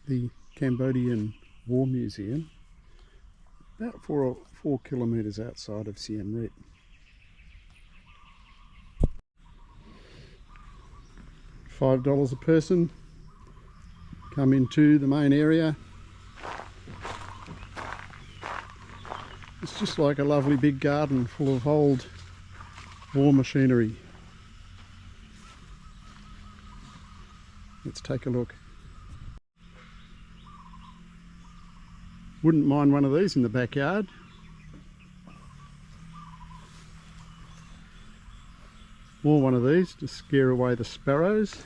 the Cambodian War Museum, about 4 kilometres outside of Siem Reap. $5 a person. Come into the main area. It's just like a lovely big garden full of old war machinery. Let's take a look. Wouldn't mind one of these in the backyard. Or one of these to scare away the sparrows.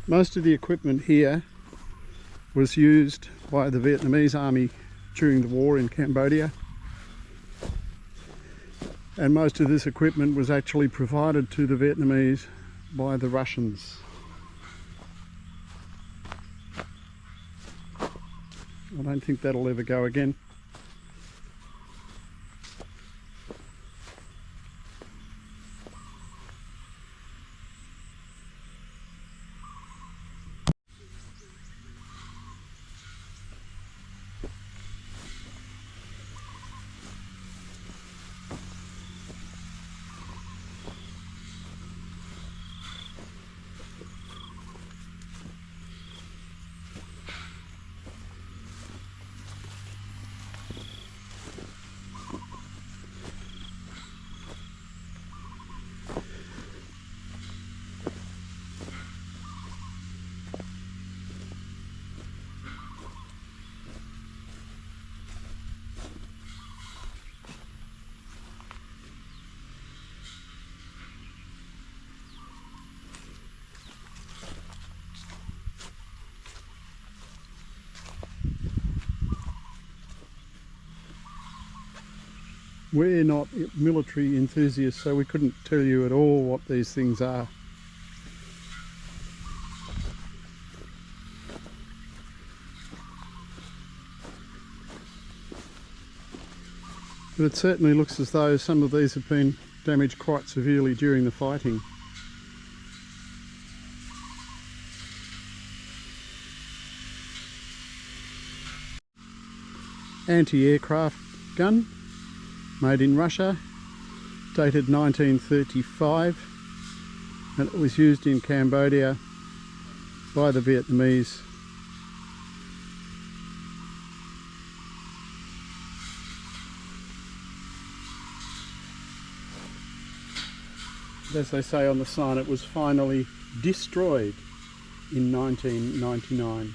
Most of the equipment here was used by the Vietnamese army during the war in Cambodia, and most of this equipment was actually provided to the Vietnamese by the Russians. I don't think that'll ever go again. We're not military enthusiasts, so we couldn't tell you at all what these things are. But it certainly looks as though some of these have been damaged quite severely during the fighting. Anti-aircraft gun, made in Russia, dated 1935, and it was used in Cambodia by the Vietnamese. As they say on the sign, it was finally destroyed in 1999.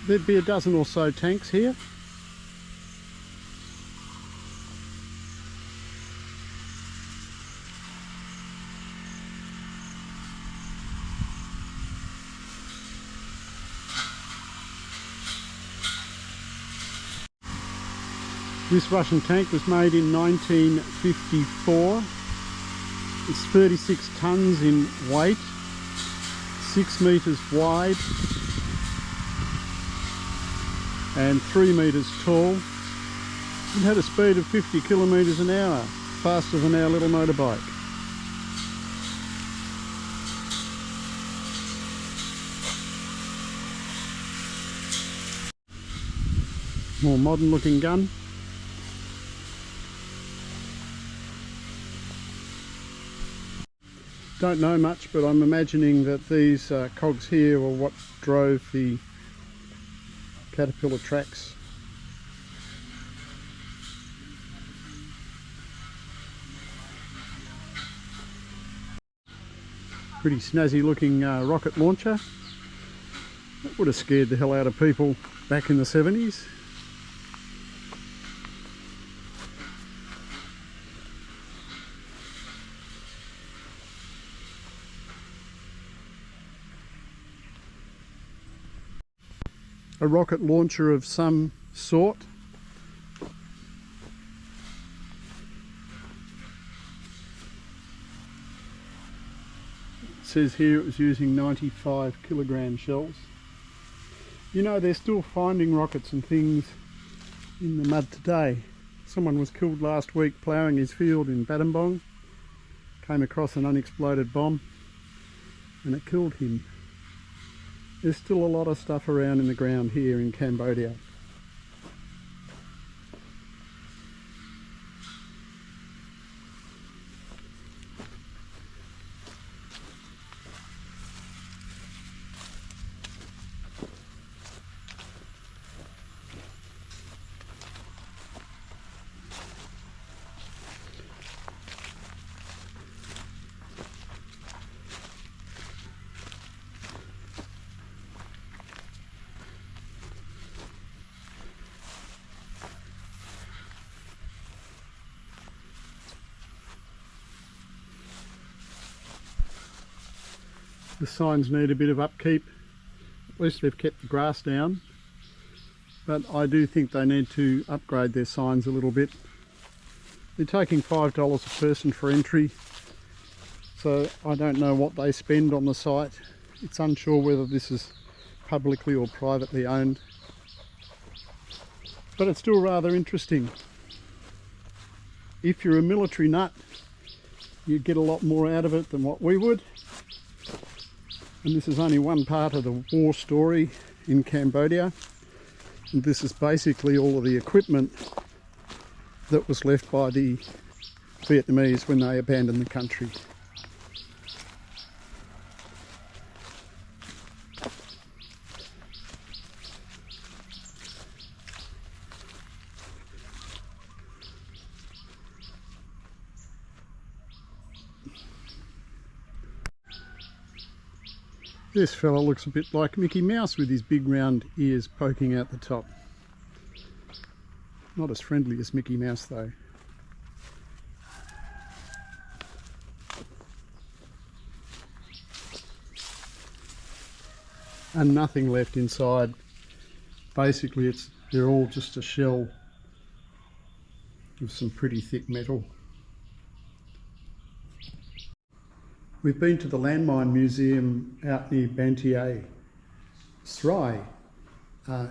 There'd be a dozen or so tanks here. This Russian tank was made in 1954. It's 36 tonnes in weight, 6 metres wide and 3 metres tall. It had a speed of 50 kilometres an hour, faster than our little motorbike. More modern looking gun. Don't know much, but I'm imagining that these cogs here were what drove the Caterpillar tracks. Pretty snazzy looking rocket launcher. That would have scared the hell out of people back in the 70s. A rocket launcher of some sort. It says here it was using 95 kilogram shells. You know, they're still finding rockets and things in the mud today. Someone was killed last week ploughing his field in Battambang. Came across an unexploded bomb and it killed him. There's still a lot of stuff around in the ground here in Cambodia. The signs need a bit of upkeep. At least they've kept the grass down, but I do think they need to upgrade their signs a little bit. They're taking $5 a person for entry, so I don't know what they spend on the site. It's unsure whether this is publicly or privately owned, but it's still rather interesting. If you're a military nut, you get a lot more out of it than what we would. And this is only one part of the war story in Cambodia. And this is basically all of the equipment that was left by the Vietnamese when they abandoned the country. This fella looks a bit like Mickey Mouse with his big round ears poking out the top. Not as friendly as Mickey Mouse though. And nothing left inside. Basically they're all just a shell with some pretty thick metal. We've been to the Landmine Museum out near Bantier, Srai.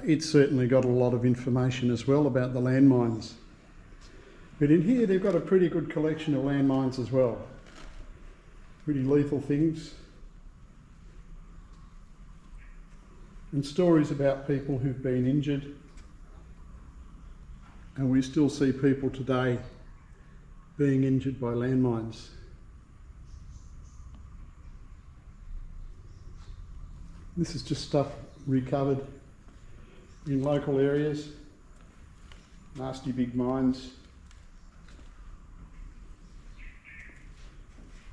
It's certainly got a lot of information as well about the landmines. But in here they've got a pretty good collection of landmines as well. Pretty lethal things. And stories about people who've been injured. And we still see people today being injured by landmines. This is just stuff recovered in local areas. Nasty big mines.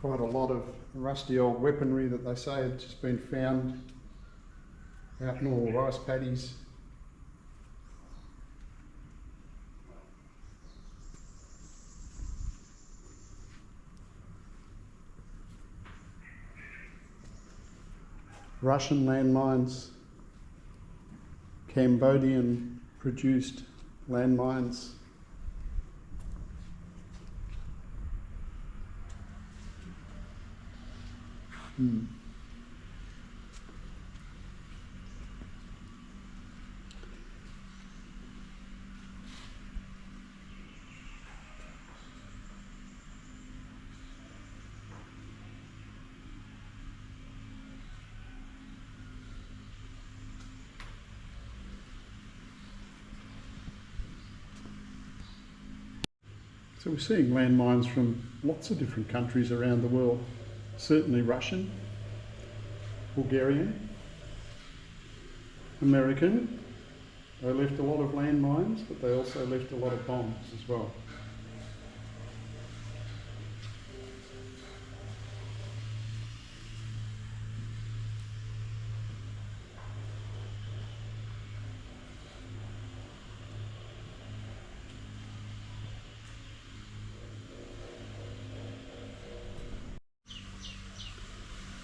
Quite a lot of rusty old weaponry that they say had just been found out in all the rice paddies. Russian landmines, Cambodian produced landmines. So we're seeing landmines from lots of different countries around the world. Certainly Russian, Bulgarian, American. They left a lot of landmines, but they also left a lot of bombs as well.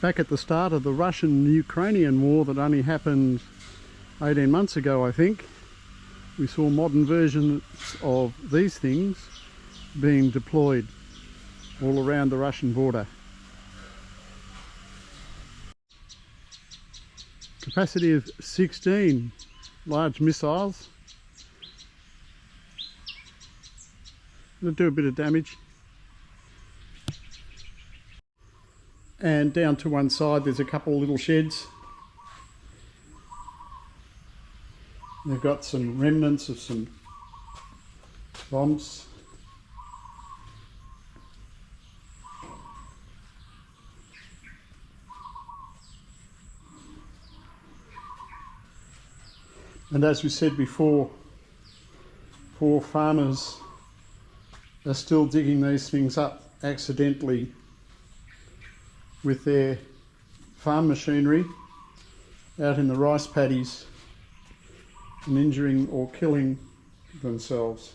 Back at the start of the Russian-Ukrainian war that only happened 18 months ago, I think, we saw modern versions of these things being deployed all around the Russian border. capacity of 16 large missiles. It'll do a bit of damage. And down to one side there's a couple of little sheds. They've got some remnants of some bombs. And as we said before, poor farmers are still digging these things up accidentally with their farm machinery out in the rice paddies and injuring or killing themselves.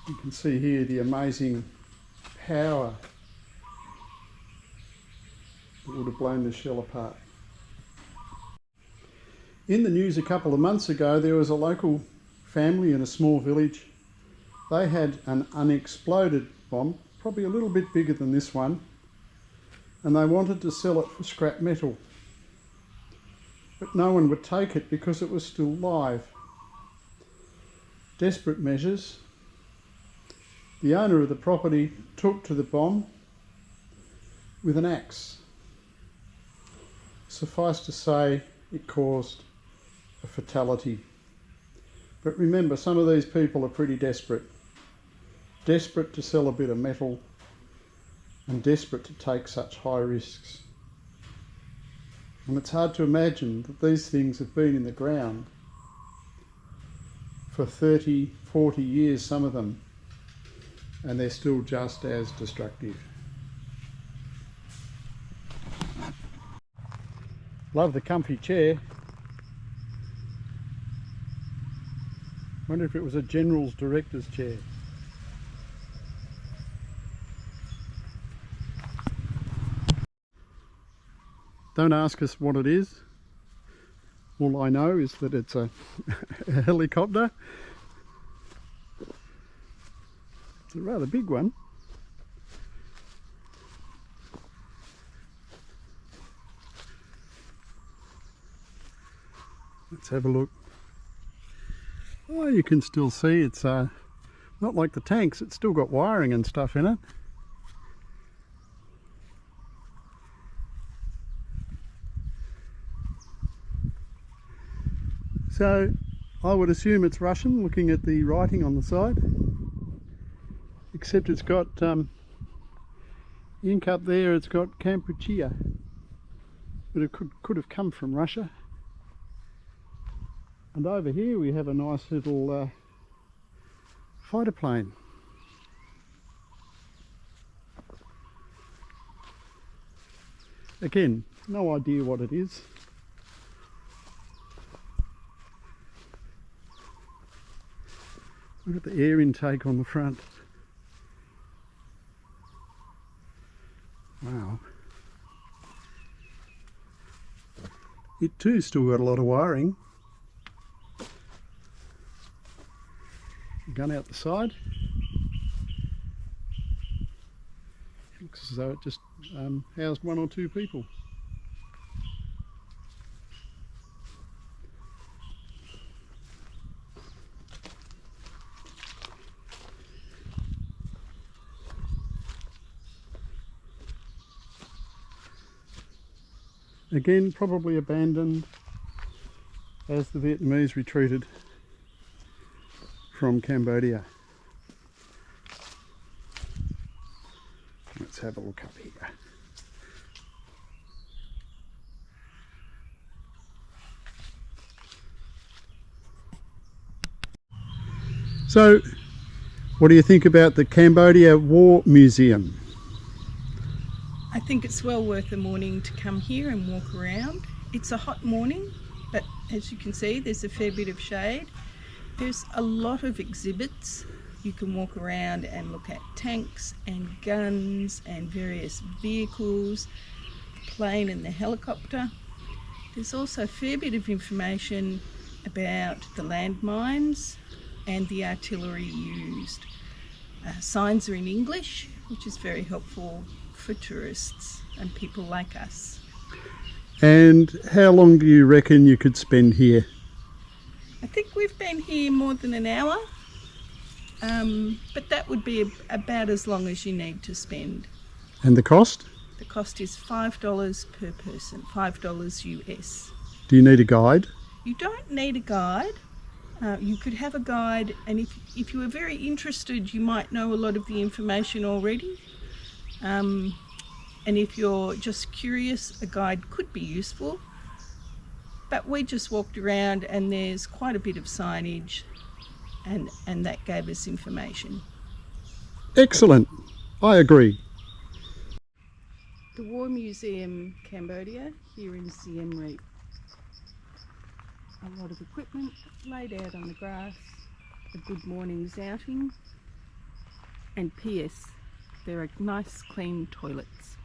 You can see here the amazing power that would have blown the shell apart. In the news a couple of months ago, there was a local family in a small village. They had an unexploded bomb, probably a little bit bigger than this one, and they wanted to sell it for scrap metal. But no one would take it because it was still live. Desperate measures, the owner of the property took to the bomb with an axe. Suffice to say, it caused a fatality. But remember, some of these people are pretty desperate. Desperate to sell a bit of metal and desperate to take such high risks. And it's hard to imagine that these things have been in the ground for 30, 40 years, some of them, and they're still just as destructive. Love the comfy chair. Wonder if it was a general's director's chair. Don't ask us what it is. All I know is that it's a helicopter. It's a rather big one. Let's have a look. Oh, you can still see it's not like the tanks, it's still got wiring and stuff in it. So I would assume it's Russian, looking at the writing on the side, except it's got ink up there, it's got Cambodia, but it could have come from Russia. And over here we have a nice little fighter plane. Again, no idea what it is. Look at the air intake on the front. Wow. It too still got a lot of wiring. Gun out the side. Looks as though it just housed one or two people. Again, probably abandoned as the Vietnamese retreated from Cambodia. Let's have a look up here. So, what do you think about the Cambodia War Museum? I think it's well worth a morning to come here and walk around. It's a hot morning, but as you can see, there's a fair bit of shade. There's a lot of exhibits. You can walk around and look at tanks and guns and various vehicles, the plane and the helicopter. There's also a fair bit of information about the landmines and the artillery used. Signs are in English, which is very helpful for tourists and people like us. And how long do you reckon you could spend here? I think we've been here more than an hour, but that would be about as long as you need to spend. And the cost? The cost is $5 per person, $5 US. Do you need a guide? You don't need a guide. You could have a guide, and if you were very interested, you might know a lot of the information already. And if you're just curious, a guide could be useful. But we just walked around and there's quite a bit of signage, and that gave us information. Excellent. I agree. The War Museum, Cambodia, here in Siem Reap. A lot of equipment laid out on the grass, a good morning's outing, and PS, there are nice clean toilets.